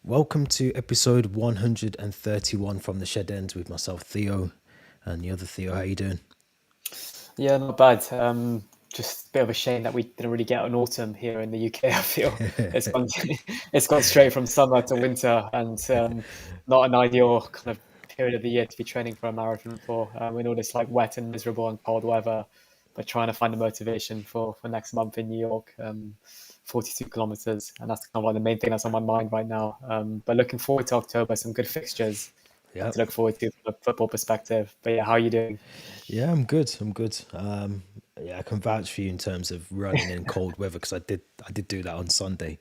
Welcome to episode 131 from the Shed Ends with myself, Theo, and the other Theo. How you doing? Yeah, not bad. Just a bit of a shame that we didn't really get an autumn here in the UK. I feel it's gone it's gone straight from summer to winter, and not an ideal kind of period of the year to be training for a marathon for. We know it's like wet and miserable and cold weather, but trying to find the motivation for next month in New York, 42 kilometers, and that's kind of like the main thing that's on my mind right now. But looking forward to October, some good fixtures Yep. to look forward to from a football perspective. But yeah, how are you doing? Yeah, I'm good. I'm good. Yeah, I can vouch for you in terms of running in cold weather because I did do that on Sunday,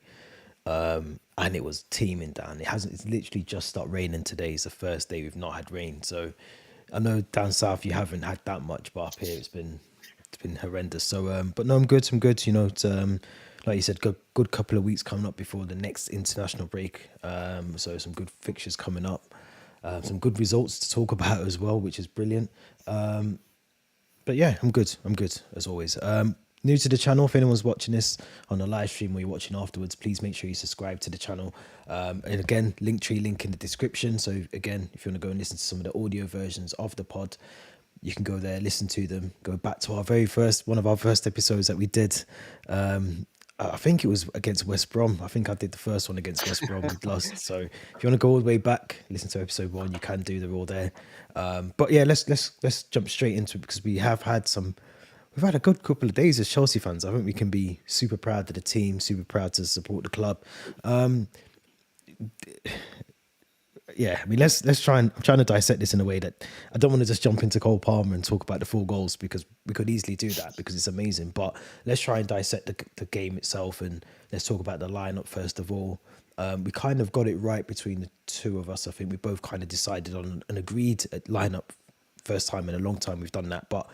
and it was teeming down. It hasn't. It's literally just started raining today. It's the first day we've not had rain. So I know down south you haven't had that much, but up here it's been horrendous. So, but no, I'm good. I'm good. It's like you said, good couple of weeks coming up before the next international break. So some good fixtures coming up, some good results to talk about as well, which is brilliant. But yeah, I'm good. I'm good as always. New to the channel, if anyone's watching this on a live stream or you're watching afterwards, please make sure you subscribe to the channel. And again, link in the description. So again, if you want to go and listen to some of the audio versions of the pod, you can go there, listen to them, go back to one of our first episodes that we did. I think it was against West Brom. I think I did the first one against West Brom. We lost. So if you want to go all the way back, listen to episode 1, you can do. They're all there. But yeah, let's jump straight into it because we've had a good couple of days as Chelsea fans. I think we can be super proud of the team, super proud to support the club. Yeah, I mean, let's try and I'm trying to dissect this in a way that I don't want to just jump into Cole Palmer and talk about the 4 goals because we could easily do that because it's amazing. But let's try and dissect the game itself and let's talk about the lineup first of all. We kind of got it right between the two of us. I think we both kind of decided on an agreed lineup. First time in a long time we've done that. But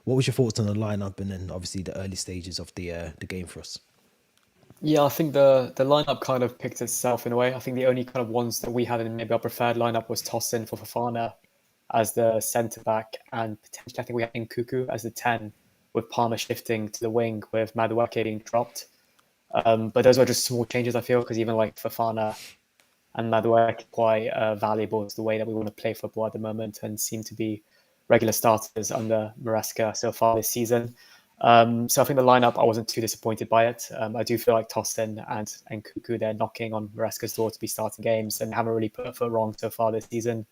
what was your thoughts on the lineup and then obviously the early stages of the game for us? Yeah, I think the lineup kind of picked itself in a way. I think the only kind of ones that we had in maybe our preferred lineup was Tosin for Fofana as the centre back, and potentially I think we had Nkuku as the 10, with Palmer shifting to the wing with Madueke being dropped. But those were just small changes, I feel, because even like Fofana and Madueke quite valuable to the way that we want to play football at the moment and seem to be regular starters under Maresca so far this season. So I think the lineup, I wasn't too disappointed by it. I do feel like Tosin and Cuckoo, they're knocking on Maresca's door to be starting games and haven't really put a foot wrong so far this season.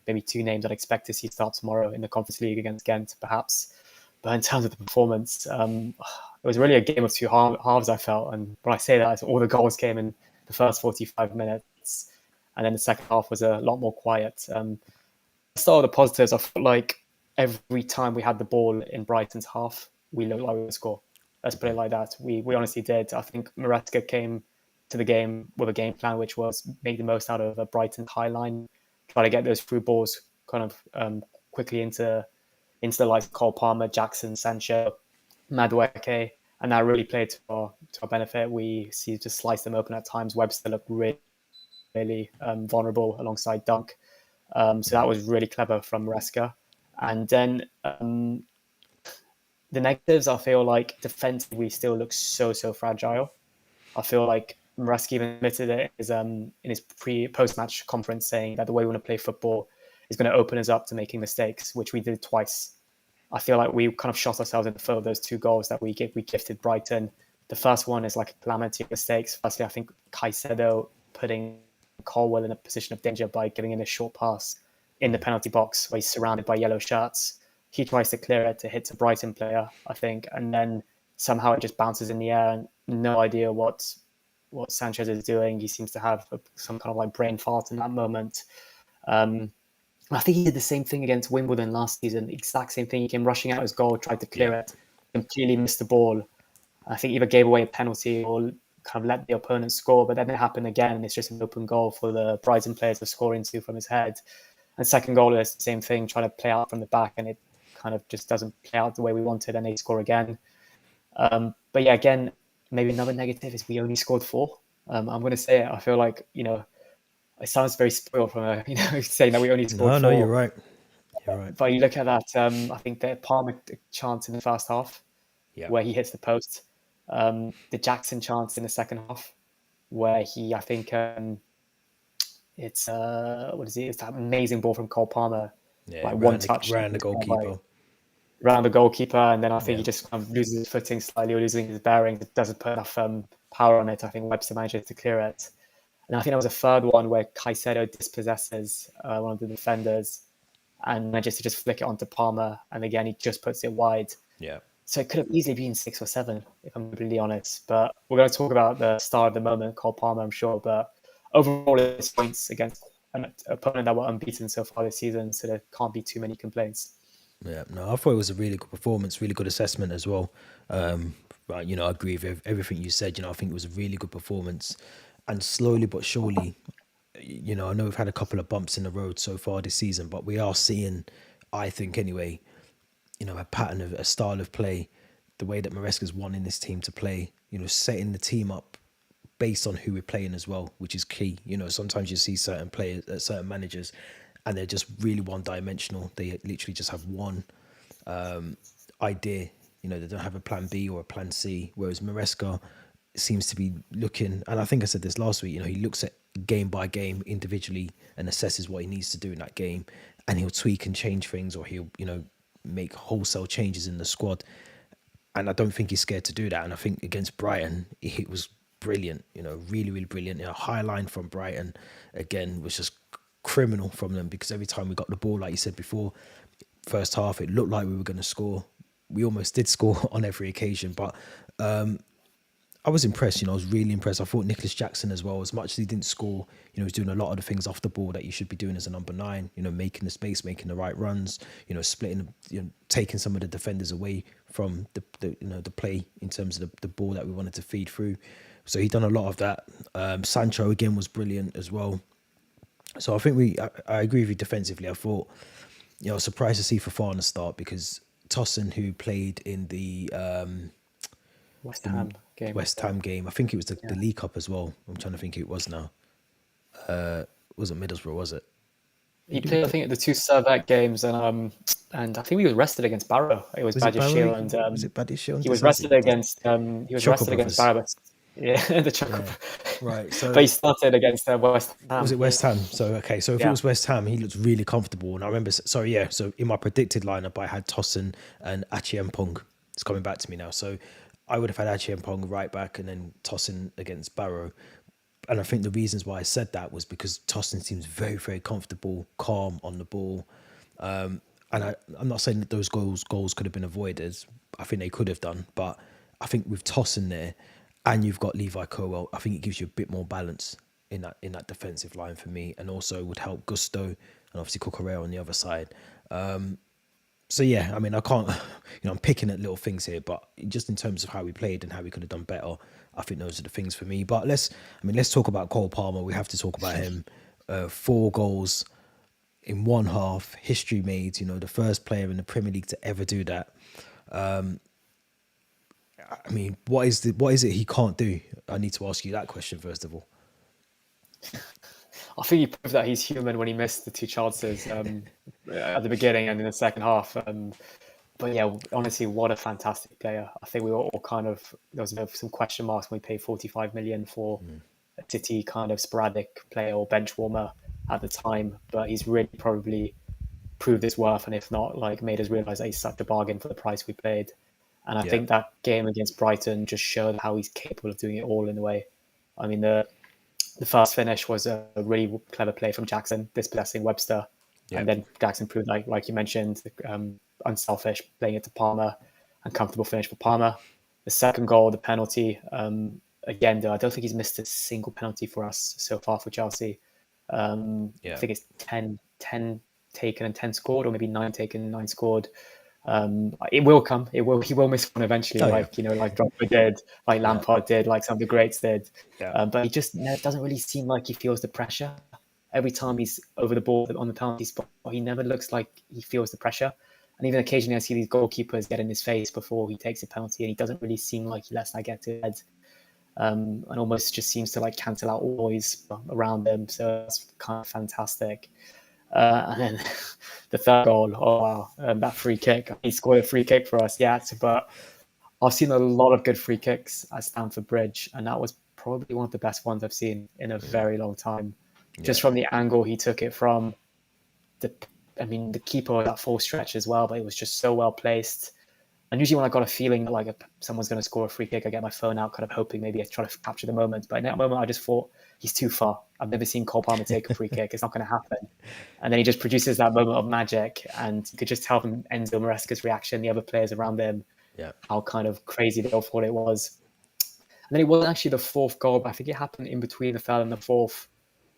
Maybe 2 names I'd expect to see start tomorrow in the Conference League against Ghent, perhaps. But in terms of the performance, it was really a game of two halves, I felt. And when I say that, all the goals came in the first 45 minutes. And then the second half was a lot more quiet. Start with the positives. I felt like every time we had the ball in Brighton's half, we looked like we would score. Let's put it like that. We honestly did. I think Maresca came to the game with a game plan which was make the most out of a Brighton high line, try to get those through balls kind of quickly into the likes of Cole Palmer, Jackson, Sancho, Madueke, and that really played to our benefit. We see to slice them open at times. Webster looked really vulnerable alongside Dunk. So that was really clever from Maresca. And then the negatives, I feel like defensively we still look so fragile. I feel like Maresca even admitted it in his post match conference, saying that the way we want to play football is going to open us up to making mistakes, which we did twice. I feel like we kind of shot ourselves in the foot with those 2 goals that we gifted Brighton. The first one is like a calamity of mistakes. Firstly, I think Caicedo putting Colwell in a position of danger by giving in a short pass in the penalty box where he's surrounded by yellow shirts. He tries to clear it to hit a Brighton player, I think, and then somehow it just bounces in the air and no idea what Sanchez is doing. He seems to have some kind of like brain fart in that moment. I think he did the same thing against Wimbledon last season. The exact same thing. He came rushing out his goal, tried to clear Yeah. it, completely missed the ball. I think either gave away a penalty or kind of let the opponent score. But then it happened again, and it's just an open goal for the Brighton players to score into from his head. And second goal is the same thing, trying to play out from the back, and it kind of just doesn't play out the way we wanted, and they score again. But yeah, again, maybe another negative is we only scored 4. I'm going to say it. I feel like, it sounds very spoiled from saying that we only scored No, you're 4. right. You're right. But you look at that, I think the Palmer chance in the first half Yeah. where he hits the post, the Jackson chance in the second half, where I think it's what is it? It's that amazing ball from Cole Palmer, Yeah, like one touch ran the goalkeeper. around the goalkeeper, and then I think Yeah. he just kind of loses his footing slightly or losing his bearings. It doesn't put enough power on it. I think Webster manages to clear it. And I think there was a third one where Caicedo dispossesses one of the defenders and manages to just flick it onto Palmer. And again, he just puts it wide. Yeah. So it could have easily been 6 or 7, if I'm completely honest. But we're going to talk about the star of the moment, Cole Palmer, I'm sure. But overall, it's points against an opponent that were unbeaten so far this season. So there can't be too many complaints. Yeah, no, I thought it was a really good performance, really good assessment as well. But I agree with everything you said. I think it was a really good performance, and slowly but surely, I know we've had a couple of bumps in the road so far this season, but we are seeing, I think anyway, a pattern of a style of play, the way that Maresca's wanting this team to play. Setting the team up based on who we're playing as well, which is key. Sometimes you see certain players, certain managers, and they're just really one-dimensional. They literally just have one idea. They don't have a plan B or a plan C. Whereas Maresca seems to be looking, and I think I said this last week. He looks at game by game individually and assesses what he needs to do in that game, and he'll tweak and change things, or he'll make wholesale changes in the squad. And I don't think he's scared to do that. And I think against Brighton, it was brilliant. Really, really brilliant. High line from Brighton again was just criminal from them, because every time we got the ball, like you said before, first half, it looked like we were going to score. We almost did score on every occasion, but I was impressed. I was really impressed. I thought Nicholas Jackson as well, as much as he didn't score, he was doing a lot of the things off the ball that you should be doing as a number 9, making the space, making the right runs, splitting, taking some of the defenders away from the play in terms of the ball that we wanted to feed through. So he done a lot of that. Sancho again was brilliant as well. So I think I agree with you defensively. I thought, I was surprised to see Fofana start, because Tosin, who played in the West Ham game. I think it was the League Cup as well. I'm trying to think who it was now. Wasn't Middlesbrough, was it? He played, I think, at the 2 Servette games, and I think he was rested against Barrow. It was Badiashile, and was it Badiashile? he was rested against Barrow. Yeah, the Choco. Yeah. Right. So, but he started against West Ham. Was it West Ham? So okay. So if it was West Ham, he looked really comfortable. And I remember. So yeah. So in my predicted lineup, I had Tosin and Achiampong. It's coming back to me now. So I would have had Achiampong right back, and then Tosin against Barrow. And I think the reasons why I said that was because Tosin seems very, very comfortable, calm on the ball. And I'm not saying that those goals could have been avoided. I think they could have done, but I think with Tosin there, and you've got Levi Colwell, I think it gives you a bit more balance in that defensive line for me, and also would help Gusto and obviously Cucurella on the other side. So yeah, I mean, I can't, I'm picking at little things here, but just in terms of how we played and how we could have done better, I think those are the things for me. But let's talk about Cole Palmer. We have to talk about him. 4 goals in one half, history made. The first player in the Premier League to ever do that. I mean, what is it he can't do? I need to ask you that question first of all. I think he proved that he's human when he missed the 2 chances at the beginning and in the second half. But yeah, honestly, what a fantastic player. I think we were all there was some question marks when we paid 45 million for a City kind of sporadic player or bench warmer at the time. But he's really probably proved his worth, and if not, made us realise that he's such a bargain for the price we paid. And I think that game against Brighton just showed how he's capable of doing it all in a way. I mean, the first finish was a really clever play from Jackson, dispossessing Webster. And then Jackson proved, like you mentioned, unselfish, playing it to Palmer, and comfortable finish for Palmer. The second goal, the penalty, again, though, I don't think he's missed a single penalty for us so far for Chelsea. I think it's 10 taken and 10 scored, or maybe 9 taken, 9 scored. It will come. He will miss one eventually, like Drogba did, like Lampard did, like some of the greats did. But he just doesn't really seem like he feels the pressure. Every time he's over the ball on the penalty spot, he never looks like he feels the pressure. And even occasionally I see these goalkeepers get in his face before he takes a penalty, and he doesn't really seem like he lets that get to his head. And almost just seems to cancel out all noise around him. So that's kind of fantastic. And then the third goal, that free kick. He scored a free kick for us, but I've seen a lot of good free kicks at Stamford Bridge, and that was probably one of the best ones I've seen in a very long time. Just Yeah. from the angle he took it from, the keeper was at full stretch as well, but it was just so well placed. And usually when I got a feeling that like if someone's going to score a free kick, I get my phone out, kind of hoping maybe I try to capture the moment. But in that moment, I just thought he's too far. I've never seen Cole Palmer take a free kick. It's not going to happen. And then he just produces that moment of magic, and you could just tell from Enzo Maresca's reaction, the other players around him, Yeah. how kind of crazy they all thought it was. And then it wasn't actually the fourth goal, but I think it happened in between the third and the fourth.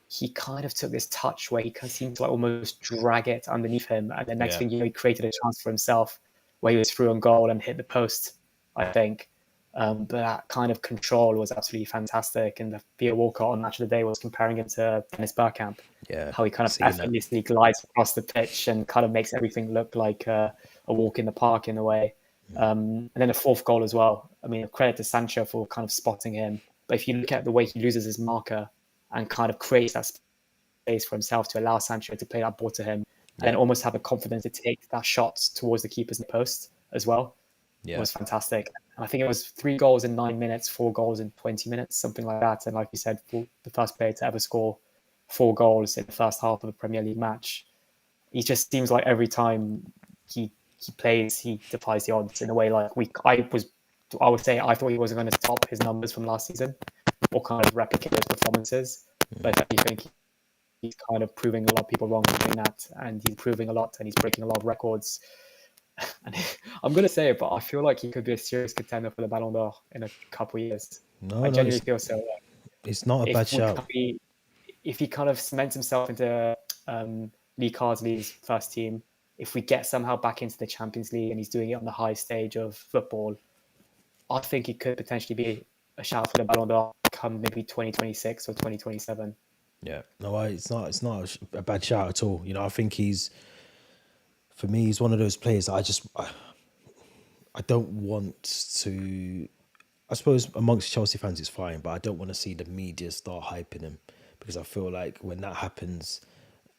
He kind of took this touch where he kind of seemed to like almost drag it underneath him, and the next Yeah. thing you know, he created a chance for himself where he was through on goal and hit the post, I think. But that kind of control was absolutely fantastic. And the Theo Walcott on Match of the Day was comparing him to Dennis Bergkamp, Yeah. how he kind of Seeing that. effortlessly glides across the pitch and kind of makes everything look like a walk in the park in a way. And then the fourth goal as well. I mean, credit to Sancho for kind of spotting him. But if you look at the way he loses his marker and kind of creates that space for himself to allow Sancho to play that ball to him, and then almost have the confidence to take that shot towards the keeper's post as well, Yeah. was fantastic. And I think it was 3 goals in 9 minutes, 4 goals in 20 minutes, something like that. And like you said, for the first player to ever score 4 goals in the first half of a Premier League match, he just seems like every time he plays, he defies the odds in a way. Like I would say I thought he wasn't going to top his numbers from last season or kind of replicate his performances. But I think he's kind of proving a lot of people wrong in doing that, and he's proving a lot, and he's breaking a lot of records. And I'm going to say it, but I feel like he could be a serious contender for the Ballon d'Or in a couple of years. No, I no, genuinely feel so. it's not a bad shout. If he kind of cements himself into Lee Carsley's first team, if we get somehow back into the Champions League and he's doing it on the high stage of football, I think he could potentially be a shout for the Ballon d'Or come maybe 2026 or 2027. Yeah, no, it's not a bad shout at all. You know, I think for me, he's one of those players that I don't want to. I suppose amongst Chelsea fans, it's fine, but I don't want to see the media start hyping him because I feel like when that happens,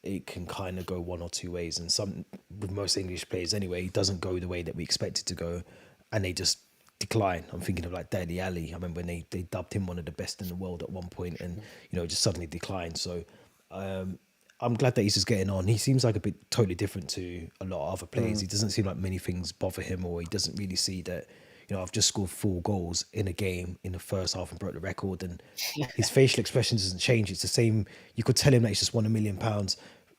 it can kind of go one or two ways. And with most English players anyway, it doesn't go the way that we expect it to go, and they just decline. I'm thinking of like Dele Alli. I remember when they dubbed him one of the best in the world at one point, and just suddenly declined. So I'm glad that he's just getting on. He seems like a bit totally different to a lot of other players. He doesn't seem like many things bother him, or he doesn't really see that. I've just scored 4 goals in a game in the first half and broke the record, and his facial expression doesn't change. It's the same. You could tell him that he's just won £1 million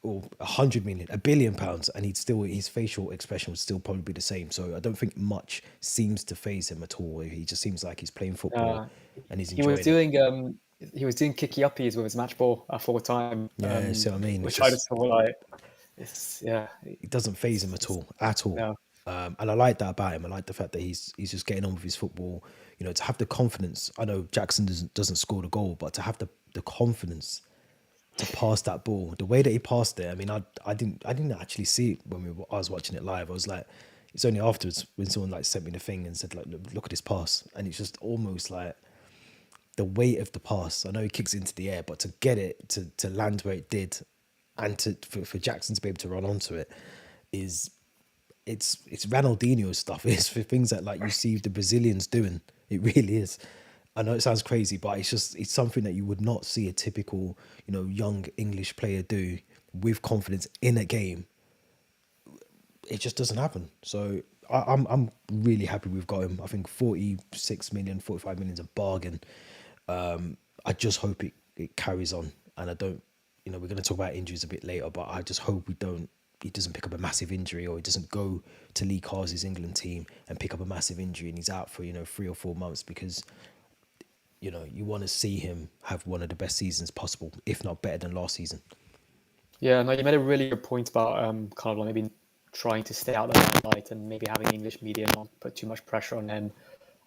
or 100 million, £1 billion, and his facial expression would still probably be the same. So I don't think much seems to faze him at all. He just seems like he's playing football and he's enjoying He was doing kicky uppies with his match ball at full time. Yeah, see what I mean? Which I just thought like, it doesn't faze him at all. No. And I like that about him. I like the fact that he's just getting on with his football. To have the confidence. I know Jackson doesn't score the goal, but to have the confidence to pass that ball, the way that he passed it. I mean, I didn't actually see it when I was watching it live. I was like, it's only afterwards when someone like sent me the thing and said like, look at this pass, and it's just almost like the weight of the pass. I know he kicks into the air, but to get it to land where it did, and for Jackson to be able to run onto it it's Ronaldinho stuff. It's for things that like you see the Brazilians doing. It really is. I know it sounds crazy, but it's something that you would not see a typical, young English player do with confidence in a game. It just doesn't happen. So I'm really happy we've got him. I think 46 million, 45 million is a bargain. I just hope it carries on, and I don't. We're going to talk about injuries a bit later, but I just hope he doesn't pick up a massive injury, or he doesn't go to Lee Carsley's England team and pick up a massive injury and he's out for 3 or 4 months, because you want to see him have one of the best seasons possible, if not better than last season. Yeah, no, you made a really good point about kind of like maybe trying to stay out of the limelight and maybe having the English media not put too much pressure on him.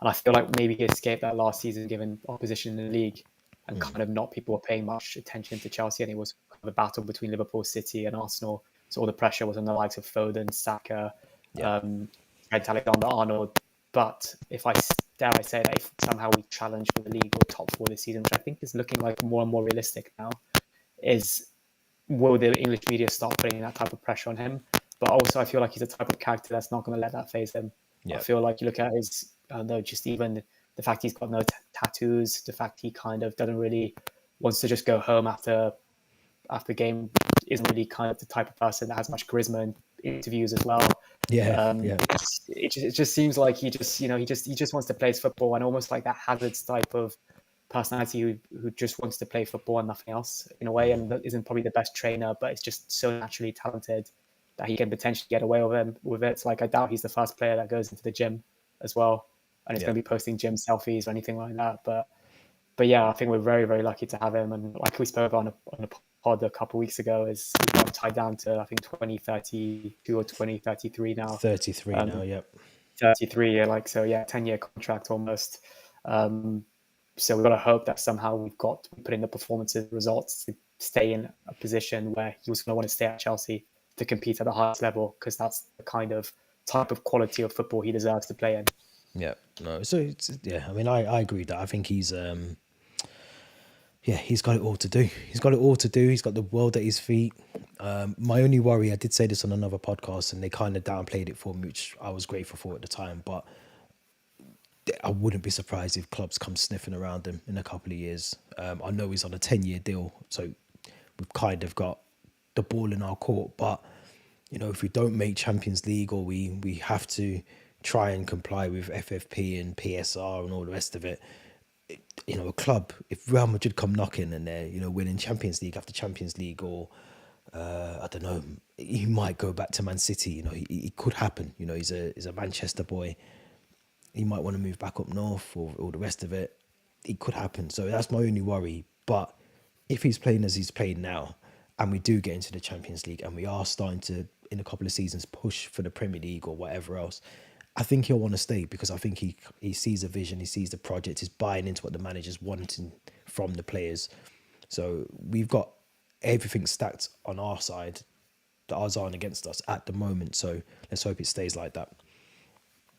And I feel like maybe he escaped that last season given opposition in the league, and kind of not people were paying much attention to Chelsea, and it was kind of a battle between Liverpool, City and Arsenal. So all the pressure was on the likes of Foden, Saka, Trent Alexander-Arnold. But dare I say that if somehow we challenge for the league or top 4 this season, which I think is looking like more and more realistic now, will the English media start putting that type of pressure on him? But also I feel like he's a type of character that's not going to let that faze him. I feel like you look at just even the fact he's got no tattoos, the fact he kind of doesn't really wants to just go home after game, isn't really kind of the type of person that has much charisma in interviews as well. Yeah, yeah, It just seems like he just wants to play his football, and almost like that Hazard's type of personality who just wants to play football and nothing else in a way, and that isn't probably the best trainer, but it's just so naturally talented that he can potentially get away with it. Like I doubt he's the first player that goes into the gym as well, and he's yeah. going to be posting gym selfies or anything like that. But yeah, I think we're very, very lucky to have him. And like we spoke on a pod a couple of weeks ago, is we've got him tied down to I think 2032 or 2033 now. 33 now. Yep. 33 year, like, so yeah, 10-year contract almost. So we've got to hope that somehow we put in the performances, results to stay in a position where he was going to want to stay at Chelsea to compete at the highest level, because that's the kind of type of quality of football he deserves to play in. Yeah. No. So yeah. I mean, I agree that I think he's he's got it all to do. He's got it all to do. He's got the world at his feet. My only worry, I did say this on another podcast, and they kind of downplayed it for me, which I was grateful for at the time, but I wouldn't be surprised if clubs come sniffing around him in a couple of years. I know he's on a 10-year deal, so we've kind of got the ball in our court. But, if we don't make Champions League, or we have to try and comply with FFP and PSR and all the rest of it, a club, if Real Madrid come knocking and they're, winning Champions League after Champions League, or I don't know, he might go back to Man City. It could happen. He's a Manchester boy. He might want to move back up north, or all the rest of it. It could happen. So that's my only worry. But if he's playing as he's playing now, and we do get into the Champions League, and we are starting to, in a couple of seasons, push for the Premier League or whatever else, I think he'll want to stay, because I think he sees a vision, he sees the project, he's buying into what the manager's wanting from the players. So we've got everything stacked on our side. The odds aren't against us at the moment. So let's hope it stays like that.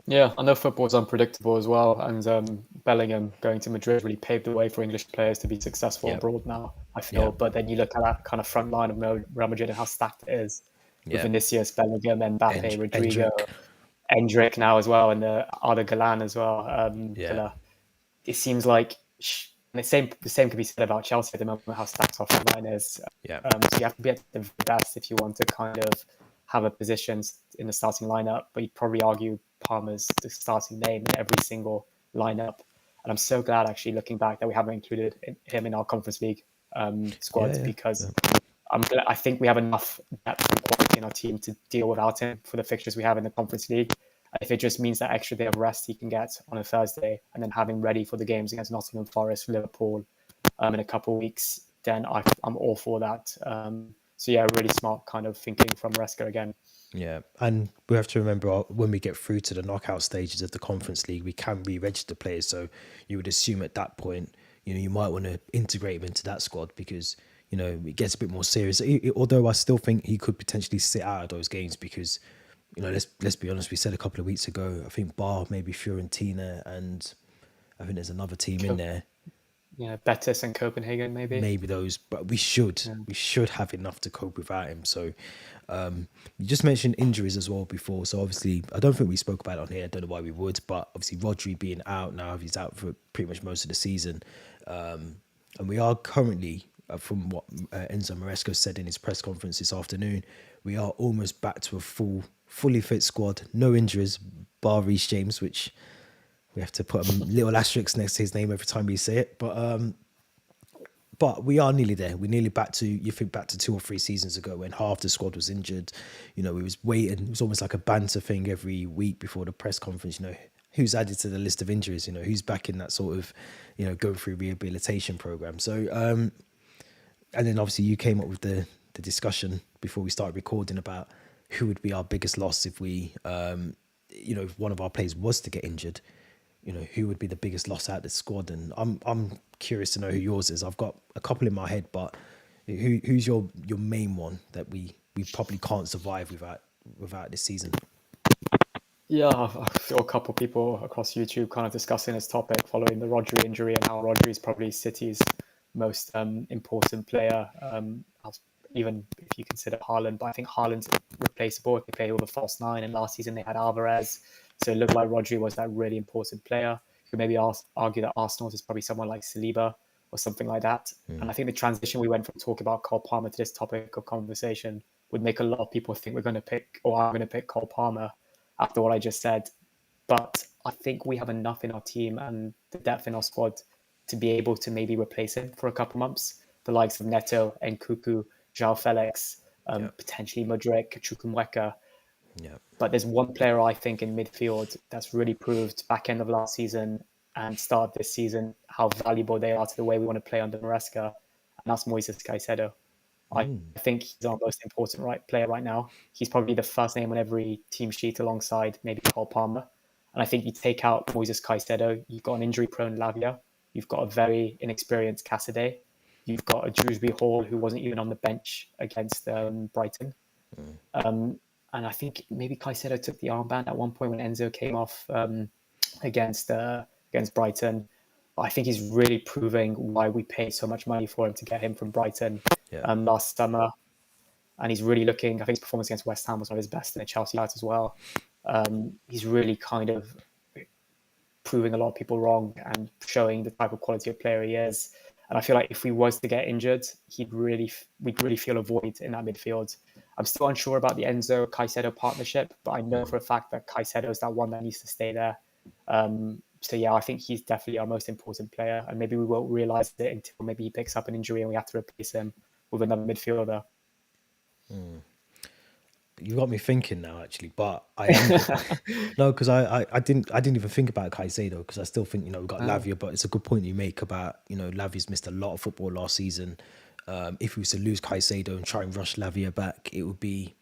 Yeah, I know football's unpredictable as well, and Bellingham going to Madrid really paved the way for English players to be successful abroad now, I feel. Yeah. But then you look at that kind of front line of Real Madrid and how stacked it is with Yeah. Vinicius, Bellingham, Mbappe, Rodrigo, Endrick. Endrick now as well, and Arda Galan as well. Yeah. It seems like the same could be said about Chelsea at the moment, how stacked our front line is. Yeah. So you have to be at the best if you want to kind of have a position in the starting lineup, but you'd probably argue Palmer's the starting name in every single lineup. And I'm so glad, actually, looking back, that we haven't included him in our Conference League squads, because I think we have enough depth and quality in our team to deal without him for the fixtures we have in the Conference League. If it just means that extra day of rest he can get on a Thursday, and then having ready for the games against Nottingham Forest, Liverpool in a couple of weeks, then I'm all for that. So yeah, really smart kind of thinking from Maresca again. Yeah, and we have to remember, when we get through to the knockout stages of the Conference League, we can re-register players. So you would assume at that point, you might want to integrate him into that squad, because it gets a bit more serious. Although I still think he could potentially sit out of those games, because let's be honest, we said a couple of weeks ago, I think bar maybe Fiorentina, and I think there's another team in there. Yeah, Betis and Copenhagen, maybe those, but we should have enough to cope without him. So you just mentioned injuries as well before, so obviously I don't think we spoke about it on here, I don't know why we would, but obviously Rodri being out now, he's out for pretty much most of the season, and we are currently, from what Enzo Maresca said in his press conference this afternoon, we are almost back to a fully fit squad, no injuries, bar Reece James, which we have to put a little asterisk next to his name every time we say it. But we are nearly there. We're nearly back to 2 or 3 seasons ago, when half the squad was injured. We was waiting. It was almost like a banter thing every week before the press conference. Who's added to the list of injuries? Who's back in that sort of, going through rehabilitation program. So, and then obviously you came up with the discussion before we started recording about who would be our biggest loss if we, if one of our players was to get injured. Who would be the biggest loss out of the squad? And I'm curious to know who yours is. I've got a couple in my head, but who's your main one that we probably can't survive without this season? Yeah, I saw a couple of people across YouTube kind of discussing this topic following the Rodri injury, and how Rodri is probably City's most important player. Even if you consider Haaland, but I think Haaland's replaceable if they play with a false 9, and last season they had Alvarez. So it looked like Rodri was that really important player. could maybe argue that Arsenal's is probably someone like Saliba or something like that. And I think the transition we went from talking about Cole Palmer to this topic of conversation would make a lot of people think we're going to pick, or I'm going to pick Cole Palmer after what I just said. But I think we have enough in our team and the depth in our squad to be able to maybe replace him for a couple months. The likes of Neto, Nkuku, João Felix, Yeah, potentially Mudryk, Chukwuemeka. yeah. But there's one player I think in midfield that's really proved back end of last season and start this season how valuable they are to the way we want to play under Maresca, and that's Moises Caicedo. I think he's our most important player right now. He's probably the first name on every team sheet alongside maybe Cole Palmer. And I think you take out Moises Caicedo, you've got an injury-prone Lavia, you've got a very inexperienced Cassidy, you've got a Dewsbury Hall who wasn't even on the bench against Brighton. And I think maybe Caicedo took the armband at one point when Enzo came off against Brighton. I think he's really proving why we paid so much money for him to get him from Brighton Yeah. last summer. And he's really looking, I think his performance against West Ham was one of his best in the Chelsea out as well. He's really kind of proving a lot of people wrong and showing the type of quality of player he is. And I feel like if he was to get injured, we'd really feel a void in that midfield. I'm still unsure about the Enzo Caicedo partnership, but I know for a fact that Caicedo is that one that needs to stay there. So yeah, I think he's definitely our most important player, and maybe we won't realise it until maybe he picks up an injury and we have to replace him with another midfielder. You got me thinking now, actually, but I am no, because I didn't even think about Caicedo because I still think we've got Lavia, but it's a good point you make about Lavia's missed a lot of football last season. If we was to lose Caicedo and try and rush Lavia back, it would be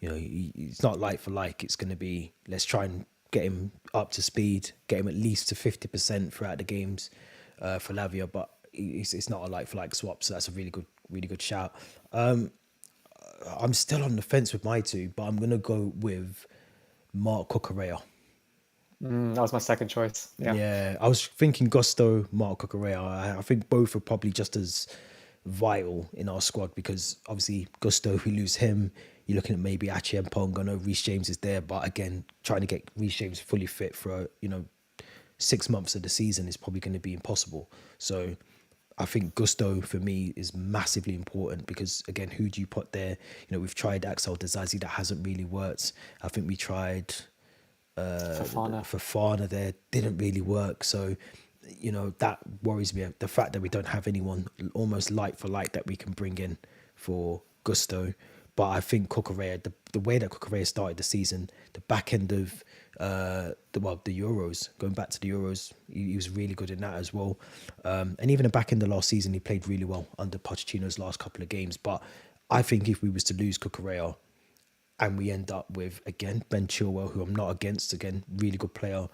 it's not like for like. It's going to be let's try and get him up to speed, get him at least to 50% throughout the games for Lavia, but it's not a like for like swap. So that's a really good shout. I'm still on the fence with my two, but I'm going to go with Mark Cucurella. That was my second choice. Yeah, I was thinking Gusto, Mark Cucurella. I think both are probably just as vital in our squad because obviously Gusto, if we lose him, you're looking at maybe Achi Mpong. I know Reece James is there, but again, trying to get Reece James fully fit for 6 months of the season is probably going to be impossible. So I think Gusto for me is massively important because again, who do you put there? We've tried Axel Disasi, that hasn't really worked. I think we tried Fofana there, didn't really work. So that worries me. The fact that we don't have anyone almost like for like that we can bring in for Gusto. But I think Cucurella, the way that Cucurella started the season, the back end of the Euros, going back to the Euros, he was really good in that as well. And even the back end of last season, he played really well under Pochettino's last couple of games. But I think if we was to lose Cucurella and we end up with, again, Ben Chilwell, who I'm not against, again, really good player,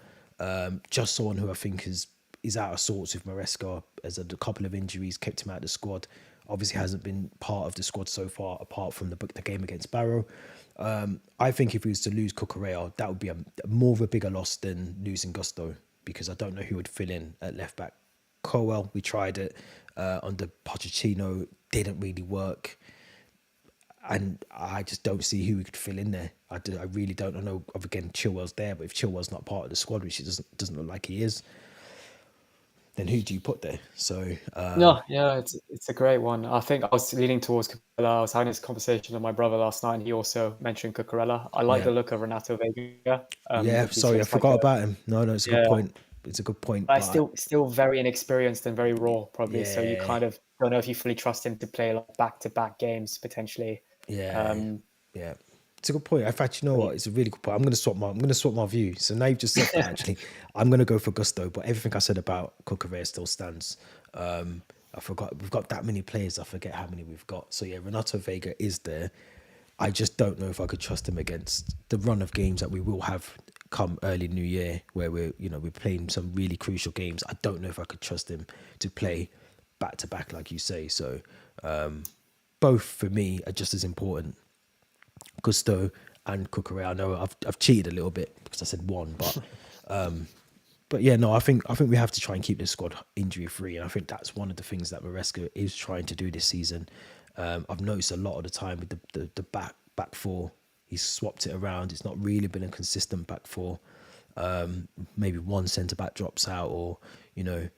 just someone who I think is out of sorts with Maresca, as a couple of injuries kept him out of the squad. Obviously hasn't been part of the squad so far, apart from the game against Barrow. I think if we was to lose Cucurella, that would be more of a bigger loss than losing Gusto, because I don't know who would fill in at left back. Colwell, we tried it under Pochettino, didn't really work, and I just don't see who we could fill in there. I really don't. I know, again, Chilwell's there, but if Chilwell's not part of the squad, which it doesn't look like he is, then who do you put there? So it's a great one. I think I was leaning towards Cucurella. I was having this conversation with my brother last night, and he also mentioned Cucurella. I like the look of Renato Vega. Sorry, I forgot about him. No, it's a good point. It's a good point. But still very inexperienced and very raw, probably. Yeah. So you kind of don't know if you fully trust him to play like back-to-back games potentially. Yeah. It's a good point. In fact, you know what? It's a really good point. I'm going to swap my view. So now you've just said that, actually, I'm going to go for Gusto, but everything I said about Cucurella still stands. I forgot we've got that many players. I forget how many we've got. So yeah, Renato Vega is there. I just don't know if I could trust him against the run of games that we will have come early New Year, where we're playing some really crucial games. I don't know if I could trust him to play back to back, like you say. So both for me are just as important. Gusto and Cucurella. I know I've cheated a little bit because I said one, but yeah, no, I think we have to try and keep this squad injury free, and I think that's one of the things that Maresca is trying to do this season. I've noticed a lot of the time with the back four, he's swapped it around. It's not really been a consistent back four. Maybe one centre back drops out, or you know,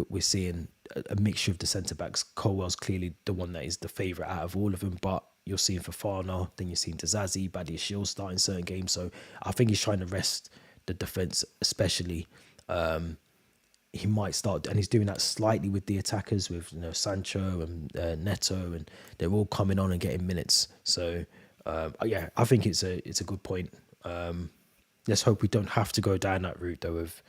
we're seeing a mixture of the centre backs. Colwell's clearly the one that is the favourite out of all of them, but you're seeing Fofana, then you're seeing Tazazi, Badiashile starting certain games. So I think he's trying to rest the defence, especially. He might start, and he's doing that slightly with the attackers, with Sancho and Neto, and they're all coming on and getting minutes. So yeah, I think it's a good point. Let's hope we don't have to go down that route though of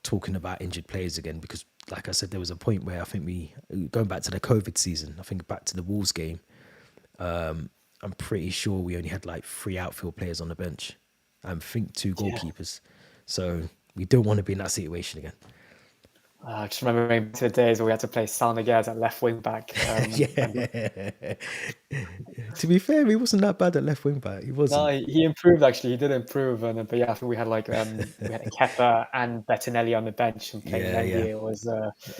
talking about injured players again, because like I said, there was a point where I think going back to the COVID season, I think back to the Wolves game, I'm pretty sure we only had like 3 outfield players on the bench, and I think 2 Yeah. goalkeepers. So we don't want to be in that situation again. Just remembering the days where we had to play Sanagas at left wing back. Yeah. To be fair, he wasn't that bad at left wing back. He wasn't. No, he improved actually. He did improve, but yeah, I think we had like we had Kepa and Bettinelli on the bench and playing Yeah, Mendy.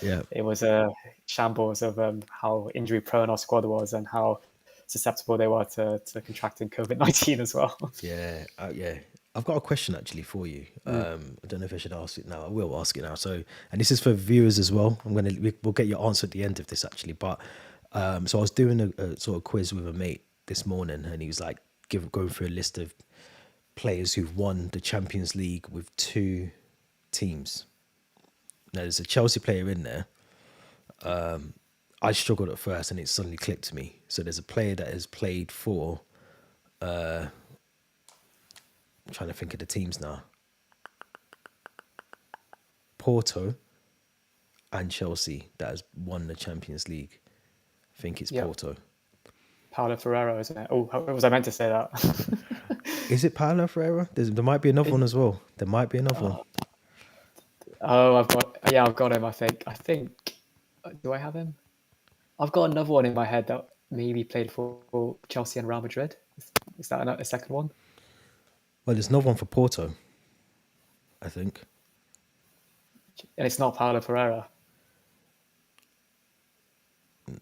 yeah. It was a shambles of how injury prone our squad was and how susceptible they were to contracting COVID-19 as well. Yeah, yeah. I've got a question actually for you. I don't know if I should ask it now. I will ask it now. So, and this is for viewers as well. We'll get your answer at the end of this actually. But so I was doing a sort of quiz with a mate this morning, and he was like going through a list of players who've won the Champions League with 2 teams. Now there's a Chelsea player in there. I struggled at first, and it suddenly clicked to me. So there's a player that has played for. I'm trying to think of the teams now. Porto and Chelsea that has won the Champions League. I think it's Porto. Paulo Ferreira, isn't it? Oh, was I meant to say that? Is it Paulo Ferreira? There might be another one as well. There might be another one. Oh, I've got him. I think. Do I have him? I've got another one in my head that maybe played for Chelsea and Real Madrid. Is that a second one? Well, there's another one for Porto, I think. And it's not Paulo Ferreira.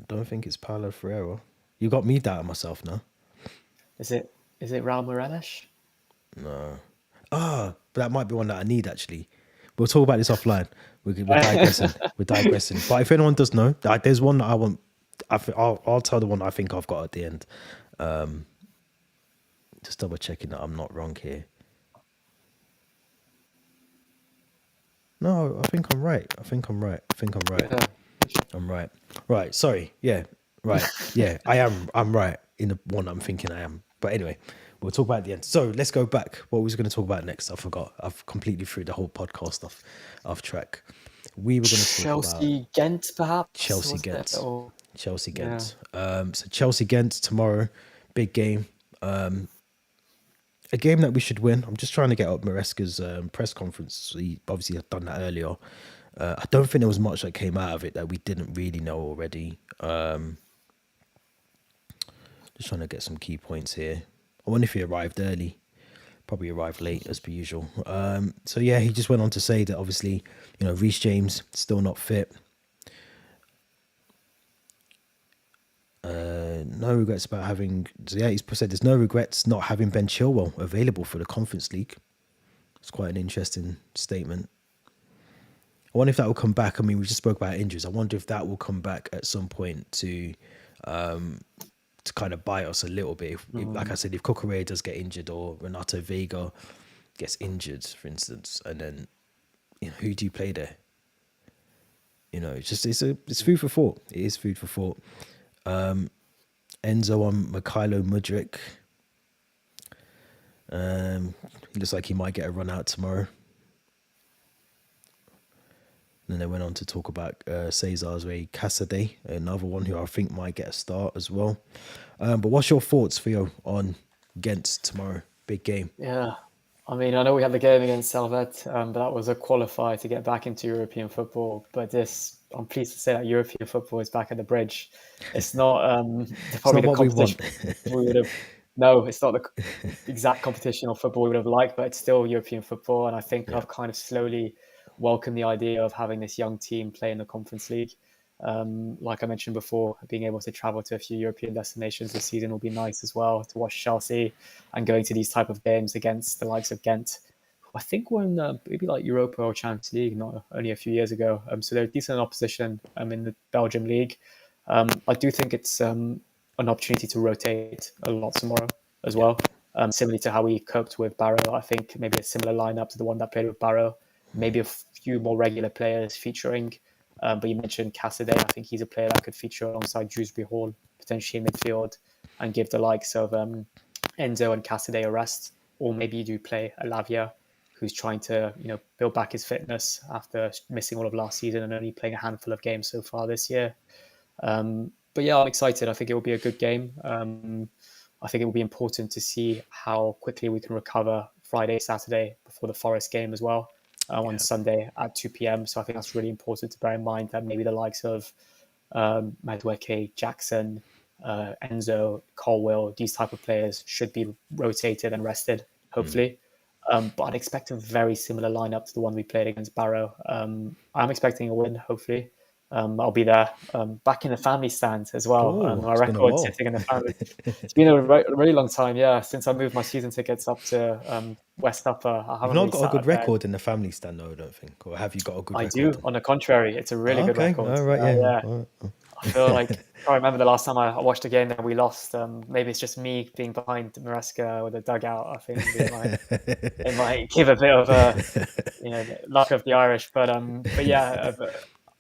Don't think it's Paulo Ferreira. You got me doubting myself now. Is it Raul Morelos? No. But that might be one that I need actually. We'll talk about this offline. We're digressing. We're digressing. But if anyone does know, there's one that I want. I'll tell the one I think I've got at the end. Just double checking that I'm not wrong here. No, I think I'm right. Yeah. I'm right. Right. Sorry. Yeah. Right. Yeah. I'm right in the one I'm thinking I am. But anyway, we'll talk about it at the end. So let's go back. What was going to talk about next? I forgot. I've completely threw the whole podcast off track. We were going to talk about Chelsea Ghent, perhaps. Chelsea Ghent. Chelsea Ghent. Yeah. So Chelsea Ghent tomorrow, big game. A game that we should win. I'm just trying to get up Maresca's press conference. He obviously had done that earlier. I don't think there was much that came out of it that we didn't really know already. Just trying to get some key points here. I wonder if he arrived early. Probably arrived late as per usual. So yeah, he just went on to say that obviously, Reece James still not fit. No regrets about having. So yeah, he's said there's no regrets not having Ben Chilwell available for the Conference League. It's quite an interesting statement. I wonder if that will come back. I mean, we just spoke about injuries. I wonder if that will come back at some point to kind of bite us a little bit. If, like I said, if Cucurella does get injured or Renato Vega gets injured, for instance, and then who do you play there? It's food for thought. It is food for thought. Enzo on Mikhailo Mudryk. He looks like he might get a run out tomorrow. And then they went on to talk about Cesar's Way Casade, another one who I think might get a start as well. But what's your thoughts, Theo, on Ghent tomorrow? Big game. Yeah. I mean, I know we had the game against Servette, but that was a qualifier to get back into European football. But I'm pleased to say that European football is back at the Bridge. It's not probably the competition we would have. No, it's not the exact competition or football we would have liked, but it's still European football. And I think I've kind of slowly welcomed the idea of having this young team play in the Conference League. Like I mentioned before, being able to travel to a few European destinations this season will be nice as well, to watch Chelsea and going to these type of games against the likes of Ghent, I think we're in maybe like Europa or Champions League, not only a few years ago. So they're decent opposition in the Belgium league. I do think it's an opportunity to rotate a lot tomorrow as Yeah, well. Similarly to how we coped with Barrow, I think maybe a similar lineup to the one that played with Barrow. Maybe a few more regular players featuring. But you mentioned Cassidy. I think he's a player that could feature alongside Dewsbury Hall, potentially in midfield, and give the likes of Enzo and Cassidy a rest. Or maybe you do play Alavia, who's trying to build back his fitness after missing all of last season and only playing a handful of games so far this year. But yeah, I'm excited. I think it will be a good game. I think it will be important to see how quickly we can recover Friday, Saturday before the Forest game as well on yeah, Sunday at 2 p.m. So I think that's really important to bear in mind that maybe the likes of Madueke, Jackson, Enzo, Colwill, these type of players should be rotated and rested, hopefully. But I'd expect a very similar lineup to the one we played against Barrow. I'm expecting a win, hopefully. I'll be there back in the family stand as well. oh, My it's been a record while. sitting in the family. It's been a really long time, yeah, since I moved my season tickets up to West Upper. I You've haven't not really got a sat good at there. record in the family stand, though, I don't think. Or have you got a good I record? do. On the contrary, it's a really Oh, good okay, record. all right, yeah. Yeah, All I feel like I can't remember the last time I watched a game and we lost. Maybe it's just me being behind Maresca with the dugout. I think it might give a bit of a luck of the Irish. But yeah,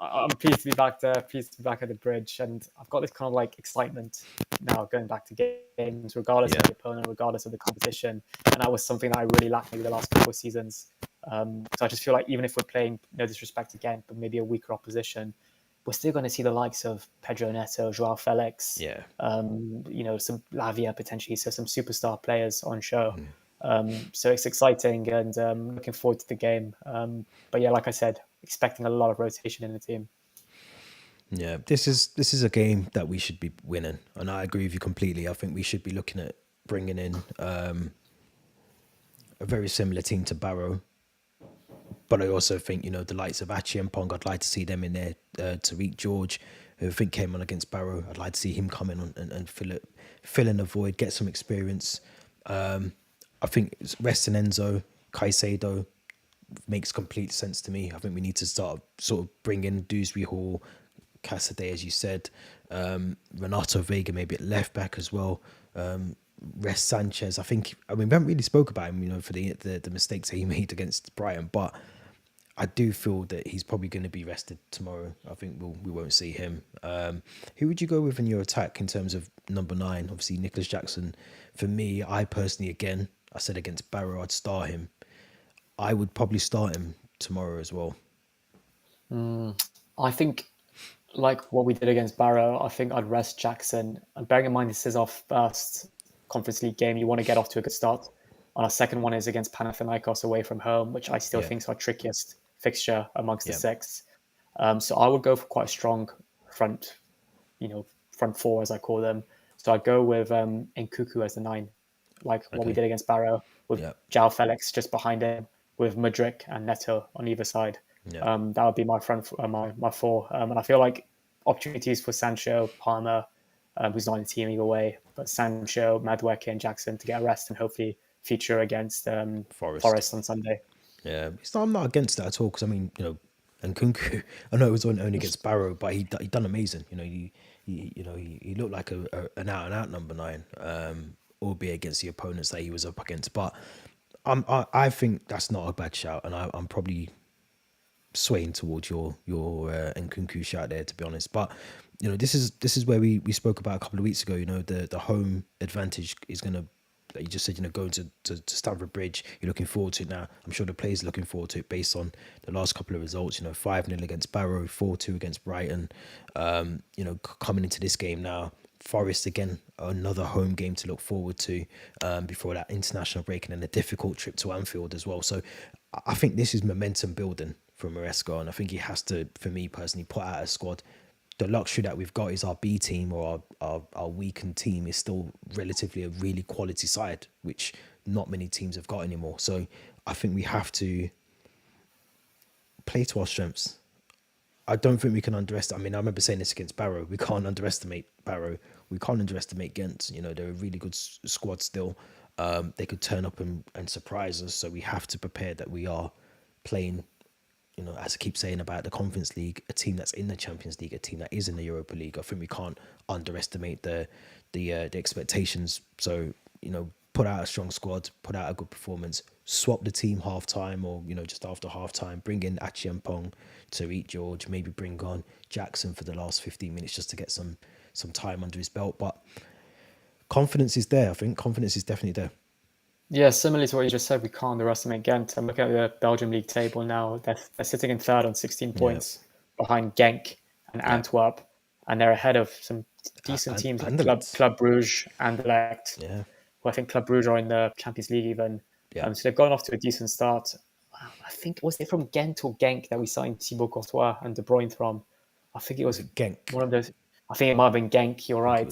I'm pleased to be back there. Pleased to be back at the bridge, and I've got this kind of like excitement now going back to games, regardless of yeah, the opponent, regardless of the competition. And that was something that I really lacked maybe the last couple of seasons. So I just feel like even if we're playing, no disrespect again, but maybe a weaker opposition, we're still going to see the likes of Pedro Neto, Joao Felix, yeah. some Lavia potentially, so some superstar players on show. So it's exciting and looking forward to the game. But yeah, like I said, expecting a lot of rotation in the team. Yeah, this is a game that we should be winning, and I agree with you completely. I think we should be looking at bringing in a very similar team to Barrow, but I also think the likes of Achi and Pong. I'd like to see them in there. Tariq George, who I think came on against Barrow. I'd like to see him come in and fill in the void, get some experience. I think resting Enzo, Caicedo makes complete sense to me. I think we need to start sort of bring in Dewsbury Hall, Cassidy, as you said, Renato Vega maybe at left back as well. Rest Sanchez. We haven't really spoke about him, for the mistakes that he made against Brighton, but I do feel that he's probably going to be rested tomorrow. I think we won't see him. Who would you go with in your attack in terms of number 9? Obviously, Nicholas Jackson. For me, I personally, again, I said against Barrow, I'd start him. I would probably start him tomorrow as well. I think, like what we did against Barrow, I think I'd rest Jackson. And bearing in mind this is our first Conference League game, you want to get off to a good start. And our second one is against Panathinaikos away from home, which I still Yeah, think is our trickiest fixture amongst the yeah, six. So I would go for quite a strong front, front four as I call them. So I'd go with Nkuku as the 9, like what we okay, did against Barrow, with yeah, Joao Felix just behind him, with Mudryk and Neto on either side. yeah, That would be my front, my four. And I feel like opportunities for Sancho, Palmer, who's not in the team either way, but Sancho, Madueke, and Jackson to get a rest and hopefully feature against Forest. Forest on Sunday. Yeah, I'm not against that at all because and Kunku. I know it was only against Barrow, but he done amazing. He looked like an out and out number 9, albeit against the opponents that he was up against. But I think that's not a bad shout, and I'm probably swaying towards your Nkunku shout there, to be honest. But this is where we spoke about a couple of weeks ago. The home advantage is gonna. Like you just said, going to Stamford Bridge, you're looking forward to it now. I'm sure the players are looking forward to it based on the last couple of results. 5-0 against Barrow, 4-2 against Brighton. Coming into this game now, Forest again, another home game to look forward to before that international break and then a difficult trip to Anfield as well. So I think this is momentum building for Maresca, and I think he has to, for me personally, put out a squad. The luxury that we've got is our B team or our weakened team is still relatively a really quality side, which not many teams have got anymore. So I think we have to play to our strengths. I don't think we can underestimate. I mean, I remember saying this against Barrow. We can't underestimate Barrow. We can't underestimate Ghent. They're a really good squad still. they could turn up and surprise us. So we have to prepare that we are playing, as I keep saying about the Conference League, a team that's in the Champions League, a team that is in the Europa League. I think we can't underestimate the expectations. So put out a strong squad, put out a good performance, swap the team half time or just after half time, bring in Achiampong to eat George, maybe bring on Jackson for the last 15 minutes just to get some time under his belt. But confidence is there. I think confidence is definitely there. Yeah, similarly to what you just said, we can't underestimate Ghent. I'm looking at the Belgium league table now. They're sitting in third on 16 points behind Genk and Antwerp, and they're ahead of some decent teams like Club Brugge and Anderlecht, who I think Club Brugge are in the Champions League even. So they've gone off to a decent start. I think, was it from Ghent or Genk that we signed Thibaut Courtois and De Bruyne from? I think it was Genk. One of those. I think it might have been Genk, you're right.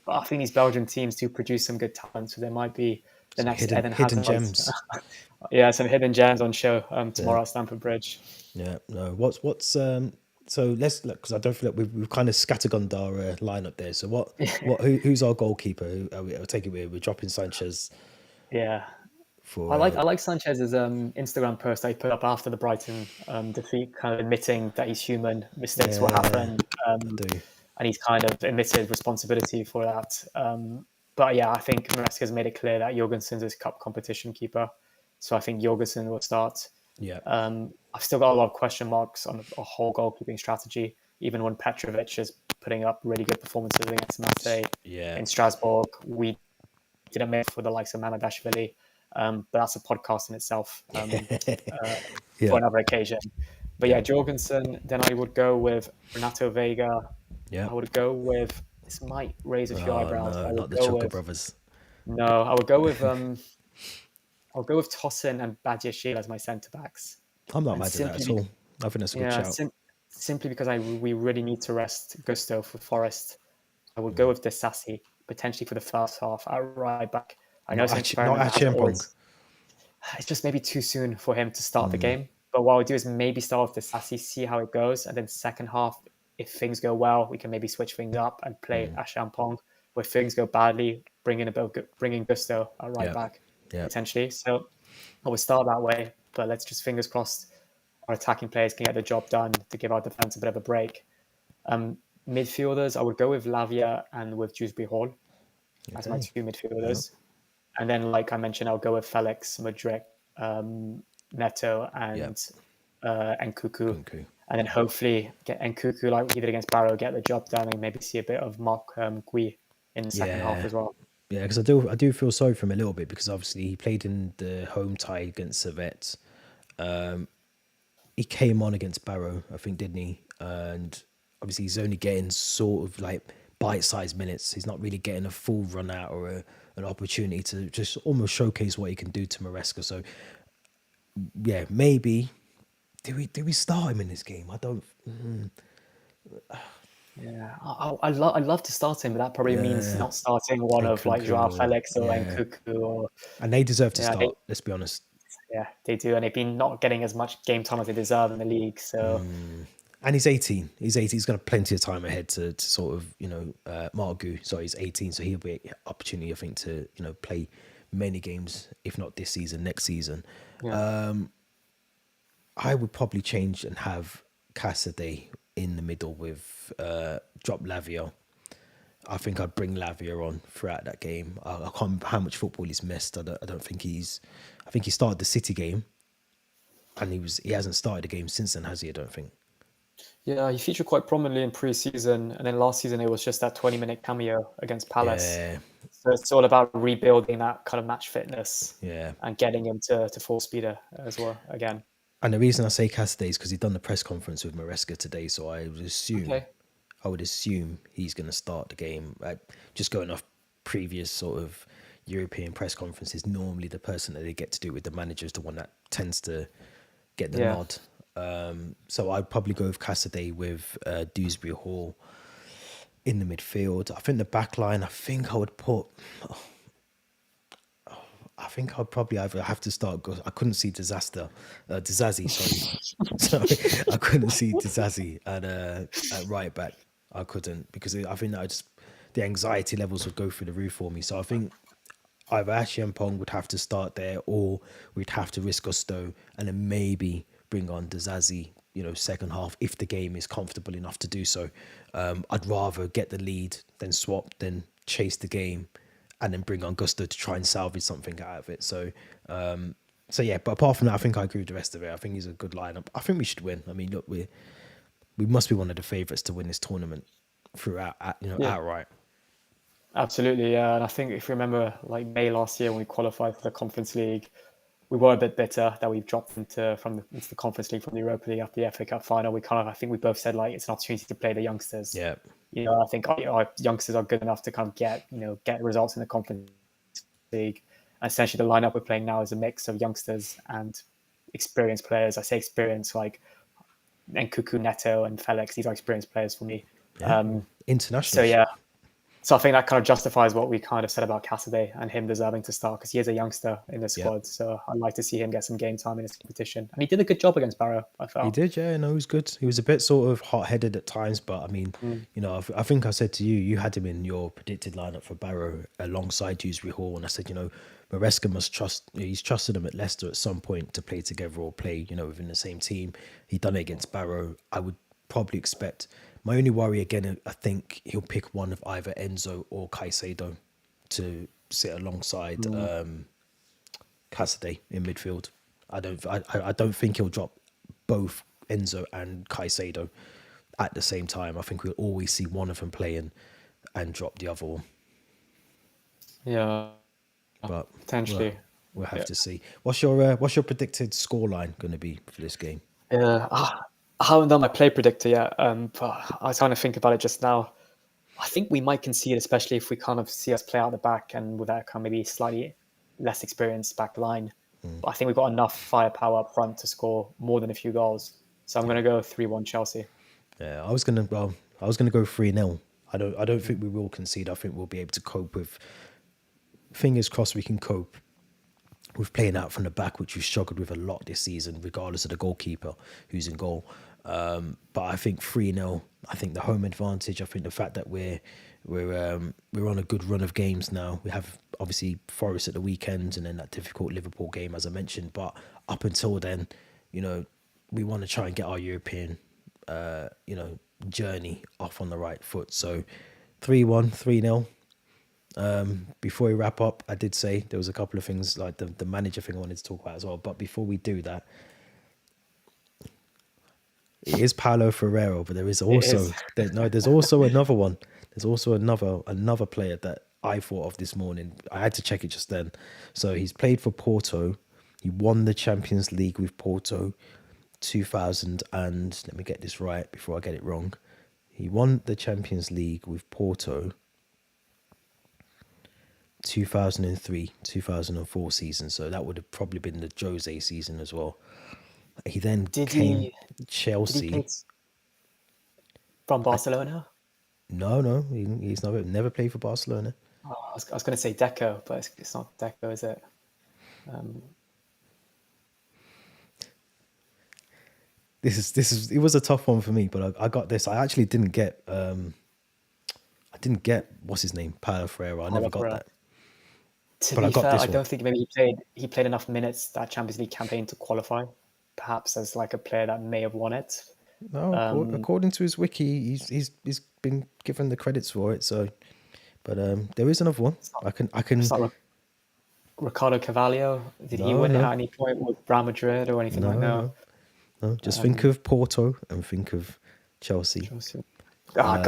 But I think these Belgian teams do produce some good talent, so there might be the some next hidden gems. Yeah, some hidden gems on show tomorrow at Stamford Bridge. Yeah, no. What's so let's look, because I don't feel like we've kind of scattergunned our lineup there. So who's our goalkeeper? I'll take it. We're dropping Sanchez. Yeah, I like Sanchez's Instagram post that he put up after the Brighton defeat, kind of admitting that he's human, mistakes will happen, and he's kind of admitted responsibility for that. But yeah, I think Maresca's made it clear that Jorgensen's his cup competition keeper. So I think Jorgensen will start. Yeah. I've still got a lot of question marks on a whole goalkeeping strategy, even when Petrovic is putting up really good performances against Marseille in Strasbourg. We didn't make for the likes of Mamardashvili, but that's a podcast in itself for another occasion. But yeah, Jorgensen, then I would go with Renato Vega. Yeah. I would go with, this might raise a few eyebrows. No, not the Chucker brothers. No, I would go with Tosin and Badiashile as my centre backs. I'm not mad at that at all. I think that's a good shout. Simply because we really need to rest Gusto for Forest. I would go with Desassi potentially for the first half at right back. I know it's just maybe too soon for him to start the game. But what I would do is maybe start with Desassi, see how it goes, and then second half, if things go well, we can maybe switch things up and play Achiampong. If things go badly, bring in Gusto at right back potentially. So I would start that way, but let's just fingers crossed our attacking players can get the job done to give our defense a bit of a break. Midfielders, I would go with Lavia and with Dewsbury Hall as my two midfielders. And then, like I mentioned, I'll go with Felix, Mudryk, Neto, and Nkuku. And then hopefully get Nkuku, like we did against Barrow, get the job done and maybe see a bit of Mark Gui in the second half as well. Yeah, because I do feel sorry for him a little bit, because obviously he played in the home tie against Servette. He came on against Barrow, I think, didn't he? And obviously he's only getting sort of like bite-sized minutes. He's not really getting a full run out or an opportunity to just almost showcase what he can do to Maresca. So yeah, maybe do we start him in this game? I don't. Yeah, I'd love to start him, but that probably means not starting one of like Joao Felix or Nkuku. And they deserve to start, let's be honest. Yeah, they do. And they've been not getting as much game time as they deserve in the league. So. And he's 18. He's 18. He's got plenty of time ahead to sort of, Mark Gu. So he's 18. So he'll be an opportunity, I think, to, play many games, if not this season, next season. Yeah. I would probably change and have Cassidy in the middle with drop Lavia. I think I'd bring Lavia on throughout that game. I can't remember how much football he's missed. I don't think I think he started the City game, and he hasn't started a game since then, has he? I don't think. Yeah, he featured quite prominently in pre-season, and then last season it was just that 20-minute cameo against Palace. Yeah. So it's all about rebuilding that kind of match fitness, and getting him to full speed as well again. And the reason I say Cassidy is because he's done the press conference with Maresca today, so I would assume he's going to start the game. Just going off previous sort of European press conferences, normally the person that they get to do with the manager is the one that tends to get the nod. So I'd probably go with Cassidy with Dewsbury Hall in the midfield. I think the back line, I would put... I think I'd probably either have to start... I couldn't see Disazzi, sorry. I couldn't see Disazzi at right back. I couldn't, because I think that the anxiety levels would go through the roof for me. So I think either Ashley and Pong would have to start there, or we'd have to risk Gusto and then maybe bring on Dazazi, second half if the game is comfortable enough to do so. I'd rather get the lead than swap, than chase the game, and then bring on Gusto to try and salvage something out of it. So yeah, but apart from that, I think I agree with the rest of it. I think he's a good lineup. I think we should win. I mean, look, we must be one of the favourites to win this tournament throughout, Yeah, outright. absolutely. Yeah, and I think if you remember, like May last year when we qualified for the Conference League, we were a bit bitter that we've dropped into the Conference League from the Europa League after the FA Cup final. I think we both said like it's an opportunity to play the youngsters. Yeah, I think our youngsters are good enough to kind of get results in the Conference League. And essentially, the lineup we're playing now is a mix of youngsters and experienced players. I say experienced like Nkuku, Neto, and Felix. These are experienced players for me. yeah. So Internationals. yeah, so I think that kind of justifies what we kind of said about Cassidy and him deserving to start because he is a youngster in the Yeah. squad. So I'd like to see him get some game time in this competition. And he did a good job against Barrow, I He felt. did, yeah. No, he was good. He was a bit sort of hot-headed at times, but I mean, I think I said to you, you had him in your predicted lineup for Barrow alongside Dewsbury Hall, and I said, Maresca must trust. He's trusted him at Leicester at some point to play together or play, within the same team. He done it against Barrow. I would probably expect. My only worry again, I think he'll pick one of either Enzo or Caicedo to sit alongside Cassidy in midfield. I don't think he'll drop both Enzo and Caicedo at the same time. I think we'll always see one of them playing and drop the other one. Yeah, But potentially. we'll have to see. What's your predicted scoreline going to be for this game? Yeah, I haven't done my play predictor yet, but I was trying to think about it just now. I think we might concede, especially if we kind of see us play out the back and with that kind of maybe slightly less experienced back line. But I think we've got enough firepower up front to score more than a few goals. So I'm going to go 3-1 Chelsea. Yeah, I was gonna go 3-0. I don't think we will concede. I think we'll be able to cope with. Fingers crossed, we can cope with playing out from the back, which we've struggled with a lot this season, regardless of the goalkeeper who's in goal. But I think 3-0. I think the home advantage. I think the fact that we're on a good run of games now. We have obviously Forest at the weekend and then that difficult Liverpool game, as I mentioned. But up until then, we want to try and get our European, journey off on the right foot. So 3-1, 3-0. Before we wrap up, I did say there was a couple of things like the manager thing I wanted to talk about as well. But before we do that, it is Paulo Ferreira, but there is also there's also another one. There's also another player that I thought of this morning. I had to check it just then. So he's played for Porto. He won the Champions League with Porto 2000 and let me get this right before I get it wrong. He won the Champions League with Porto 2003, 2004 season. So that would have probably been the Jose season as well. He then came Chelsea. Did he play from Barcelona? No, he's never played for Barcelona. Oh, I was going to say Deco, but it's not Deco, is it? It was a tough one for me, but I got this. I actually didn't get what's his name, Paulo Ferreira. I never got that. To be fair, I don't think maybe he played enough minutes that Champions League campaign to qualify. Perhaps as like a player that may have won it. No, according to his wiki, he's been given the credits for it. So, but there is another one. I can. It's not Ricardo Carvalho. Did he win it at any point with Real Madrid or anything like that? No, just think of Porto and think of Chelsea. I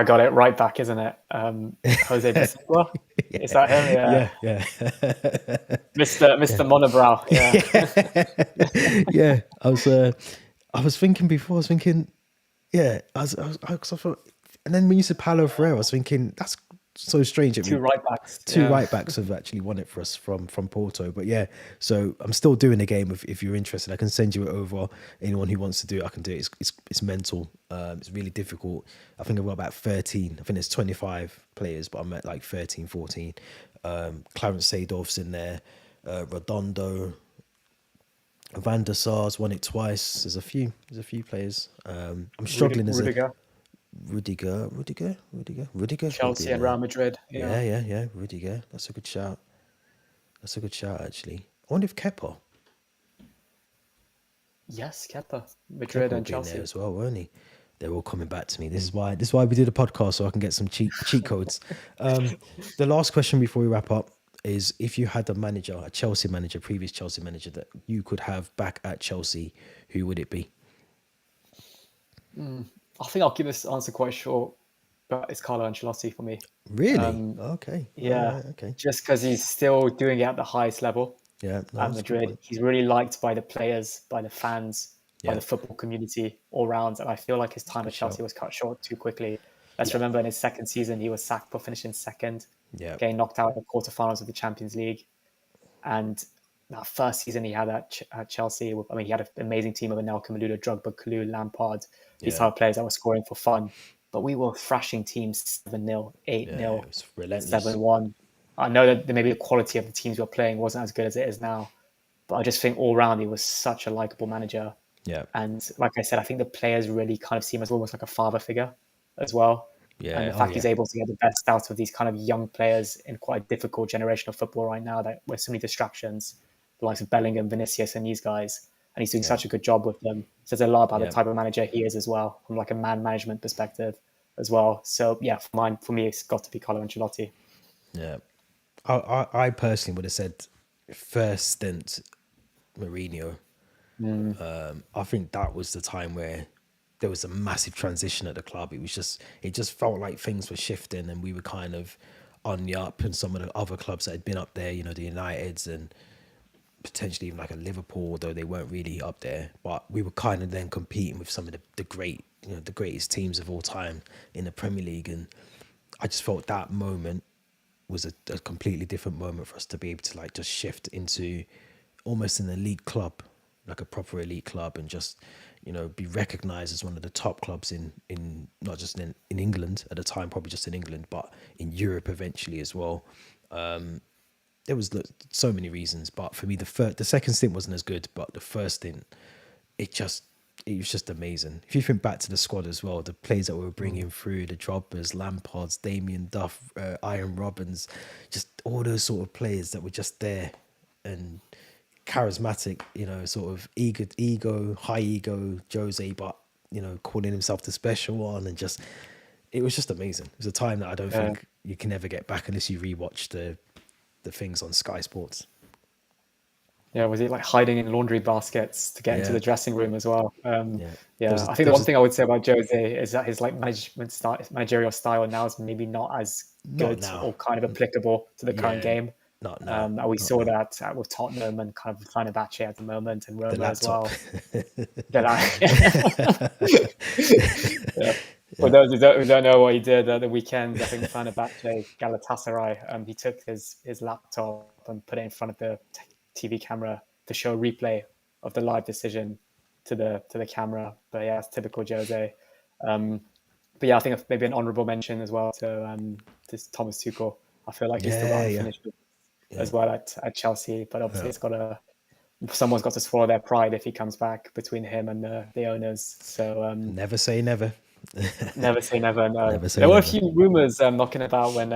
got it right back, isn't it? Jose Bacigua? Is that him? Yeah. Mr. Monobrow. Yeah. Yeah. I was thinking before. I was thinking, yeah. I thought, and then when you said Paulo Ferreira, I was thinking that's so strange. Two right backs. Two right backs have actually won it for us from Porto. But yeah, so I'm still doing the game. If you're interested, I can send you it over. Anyone who wants to do it, I can do it. It's mental. It's really difficult. I think I've got about 13. I think there's 25 players, but I'm at like 13, 14. Clarence Seedorf's in there. Redondo. Van der Sar's won it twice. There's a few players. I'm struggling as Rudiger. Chelsea and Real Madrid. Yeah. Rudiger. That's a good shout. That's a good shout, actually. I wonder if Yes, Kepa, Kepa Madrid will and be in there Chelsea. as well, won't he? They're all coming back to me. This is why we do the podcast, so I can get some cheat codes. The last question before we wrap up is: if you had a Chelsea manager, previous Chelsea manager that you could have back at Chelsea, who would it be? I think I'll keep this answer quite short, but it's Carlo Ancelotti for me. Really? Um, Okay. All yeah, right. Okay. just because he's still doing it at the highest level Yeah. No, at that's a good Madrid. point. He's really liked by the players, by the fans, by Yeah. the football community all round. And I feel like his That's a time good at shout. Chelsea was cut short too quickly. Let's Yeah. remember in his second season, he was sacked for finishing second, Yeah. getting knocked out in the quarterfinals of the Champions League. And that first season he had at Chelsea, I mean, he had an amazing team of Anelka, Malouda, Drogba, Kalou, Lampard, these Yeah. type of players that were scoring for fun. But we were thrashing teams 7-0, Yeah. 8-0, It was relentless. 7-1. I know that maybe the quality of the teams we were playing wasn't as good as it is now, but I just think all round he was such a likable manager. Yeah. And like I said, I think the players really kind of see him as almost like a father figure as well. And Yeah. the Oh fact he's yeah. able to get the best out of these kind of young players in quite a difficult generation of football right now, that with so many distractions, the likes of Bellingham, Vinicius, and these guys, and he's doing Yeah. such a good job with them. Says a lot about the Yeah. type of manager he is as well, from like a man management perspective as well. So yeah, for me, it's got to be Carlo Ancelotti. Yeah. I personally would have said first stint Mourinho. I think that was the time where there was a massive transition at the club. It just felt like things were shifting, and we were kind of on the up. And some of the other clubs that had been up there, you know, the Uniteds and potentially even like a Liverpool, although they weren't really up there, but we were kind of then competing with some of the great, you know, the greatest teams of all time in the Premier League. And I just felt that moment was a completely different moment for us to be able to like just shift into almost an elite club, like a proper elite club, and just, you know, be recognized as one of the top clubs in not just in England at the time, probably just in England, but in Europe eventually as well. There was so many reasons, but for me, the second stint wasn't as good, but the first stint, it was just amazing. If you think back to the squad as well, the players that we were bringing through, the Drogbas, Lampards, Damien Duff, Iron Robbins, just all those sort of players that were just there and charismatic, you know, sort of high ego Jose, but, you know, calling himself the special one, and just, it was just amazing. It was a time that I don't Yeah. think you can ever get back unless you rewatch the things on Sky Sports. Yeah, was he like hiding in laundry baskets to get into Yeah, the dressing room as well? yeah. Yeah, I think the one thing I would say about Jose is that his like managerial style now is maybe not as Not good now. or kind of applicable to the current Yeah, game. not now. And we Not saw now. that with Tottenham and kind of Fenerbahce at the moment, and The Roma as laptop. well. Yeah. For Yeah, those who don't know what he did at the weekend, I think Fenerbahce, Galatasaray, he took his laptop and put it in front of the TV camera to show a replay of the live decision to the camera. But yeah, it's typical Jose. Um, but yeah, I think maybe an honourable mention as well to Thomas Tuchel. I feel like he's still got yeah, unfinished yeah. as well at Chelsea, but obviously someone's got to swallow their pride if he comes back between him and the owners. So Never say never. never say never. No, Never say there were a never. few rumors knocking about when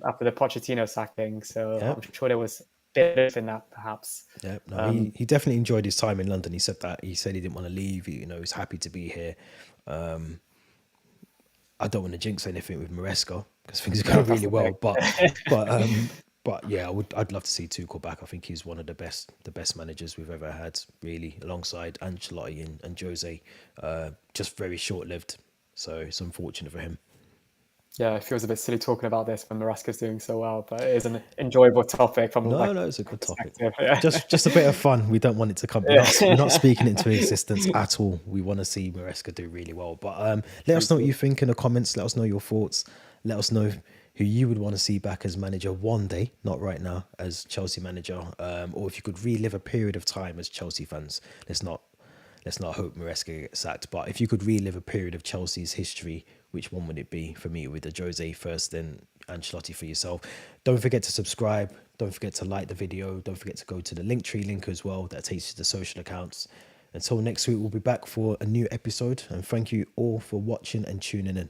after the Pochettino sacking. So Yeah, I'm sure there was a bit in that perhaps. yeah. No, Um, he definitely enjoyed his time in London. He said that. He said he didn't want to leave. You know, he's happy to be here. I don't want to jinx anything with Maresca because things are no, going that's really the well. thing. But yeah, I'd love to see Tuchel back. I think he's one of the best managers we've ever had, really, alongside Ancelotti and Jose. Just very short lived, so it's unfortunate for him. Yeah, it feels a bit silly talking about this when Marasca's doing so well, but it is an enjoyable topic from like No, it's a good topic. perspective. Yeah. Just a bit of fun. We don't want it to come. We're not speaking it into existence at all. We want to see Maresca do really well. But let us know what you think in the comments. Let us know your thoughts. Let us know who you would want to see back as manager one day, not right now, as Chelsea manager. Or if you could relive a period of time as Chelsea fans. Let's not hope Maresca gets sacked. But if you could relive a period of Chelsea's history, which one would it be? For me, with the Jose first, then Ancelotti for yourself. Don't forget to subscribe. Don't forget to like the video. Don't forget to go to the Linktree link as well. That takes you to the social accounts. Until next week, we'll be back for a new episode. And thank you all for watching and tuning in.